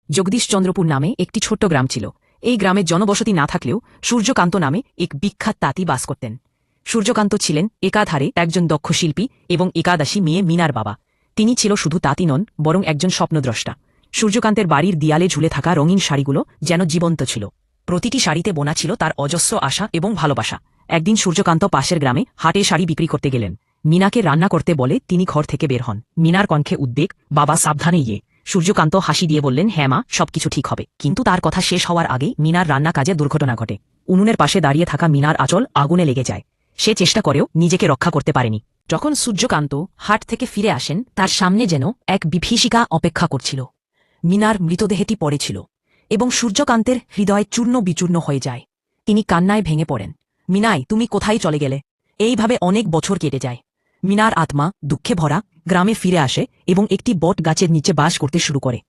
জগদীশচন্দ্রপুর নামে একটি ছোট্ট গ্রাম ছিল। এই গ্রামে জনবসতি না থাকলেও সূর্যকান্ত নামে এক বিখ্যাত তাঁতি বাস করতেন। সূর্যকান্ত ছিলেন একাধারে একজন দক্ষ শিল্পী এবং একাদশী মেয়ে মিনার বাবা। তিনি ছিল শুধু তাঁতি নন, বরং একজন স্বপ্নদ্রষ্টা। সূর্যকান্তের বাড়ির দেয়ালে ঝুলে থাকা রঙিন শাড়িগুলো যেন জীবন্ত ছিল। প্রতিটি শাড়িতে বোনা ছিল তার অজস্র আশা এবং ভালোবাসা। একদিন সূর্যকান্ত পাশের গ্রামে হাটে শাড়ি বিক্রি করতে গেলেন। মিনাকে রান্না করতে বলে তিনি ঘর থেকে বের হন। মিনার কণ্ঠে উদ্বেগ, বাবা সাবধানে ইয়ে। সূর্যকান্ত হাসি দিয়ে বললেন, হ্যাঁ মা, সবকিছু ঠিক হবে। কিন্তু তার কথা শেষ হওয়ার আগেই মিনার রান্না কাজে দুর্ঘটনা ঘটে। উনুনের পাশে দাঁড়িয়ে থাকা মিনার আঁচল আগুনে লেগে যায়। সে চেষ্টা করেও নিজেকে রক্ষা করতে পারেনি। যখন সূর্যকান্ত হাট থেকে ফিরে আসেন, তার সামনে যেন এক বিভীষিকা অপেক্ষা করছিল। মিনার মৃতদেহটি পড়েছিল এবং সূর্যকান্তের হৃদয় চূর্ণ বিচূর্ণ হয়ে যায়। তিনি কান্নায় ভেঙে পড়েন। মিনাই, তুমি কোথায় চলে গেলে? এইভাবে অনেক বছর কেটে যায়। মিনার আত্মা দুঃখে ভরা গ্রামে ফিরে আসে এবং একটি বট গাছের নিচে বাস করতে শুরু করে।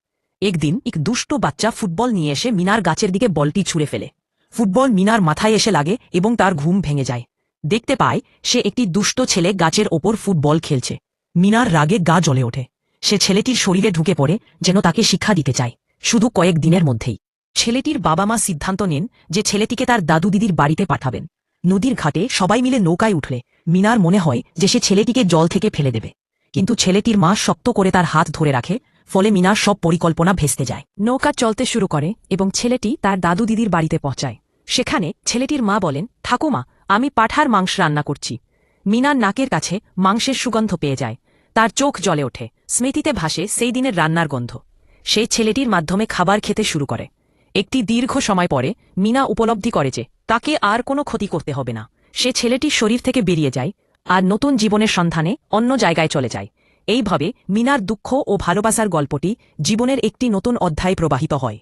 একদিন এক দুষ্ট বাচ্চা ফুটবল নিয়ে এসে মিনার গাছের দিকে বলটি ছুঁড়ে ফেলে। ফুটবল মিনার মাথায় এসে লাগে এবং তার ঘুম ভেঙে যায়। দেখতে পায় সে একটি দুষ্ট ছেলে গাছের ওপর ফুটবল খেলছে। মিনার রাগে গা জ্বলে ওঠে। সে ছেলেটির শরীরে ঢুকে পড়ে, যেন তাকে শিক্ষা দিতে চায়। শুধু কয়েক দিনের মধ্যেই ছেলেটির বাবা মা সিদ্ধান্ত নেন যে ছেলেটিকে তার দাদু দিদির বাড়িতে পাঠাবেন। নদীর ঘাটে সবাই মিলে নৌকায় উঠলে মিনার মনে হয় যে সে ছেলেটিকে জল থেকে ফেলে দেবে, কিন্তু ছেলেটির মা শক্ত করে তার হাত ধরে রাখে। ফলে মিনার সব পরিকল্পনা ভেস্তে যায়। নৌকা চলতে শুরু করে এবং ছেলেটি তার দাদু দিদির বাড়িতে পৌঁছায়। সেখানে ছেলেটির মা বলেন, ঠাকুমা, আমি পাঁঠার মাংস রান্না করছি। মিনার নাকের কাছে মাংসের সুগন্ধ পেয়ে যায়। তার চোখ জ্বলে ওঠে। স্মৃতিতে ভাসে সেই দিনের রান্নার গন্ধ। সেই ছেলেটির মাধ্যমে খাবার খেতে শুরু করে। একটি দীর্ঘ সময় পরে মিনা উপলব্ধি করে যে তাকে আর কোনো ক্ষতি করতে হবে না। সে ছেলেটির শরীর থেকে বেরিয়ে যায় আর নতুন জীবনের সন্ধানে অন্য জায়গায় চলে যায়। এইভাবে মিনার দুঃখ ও ভালোবাসার গল্পটি জীবনের একটি নতুন অধ্যায় প্রবাহিত হয়।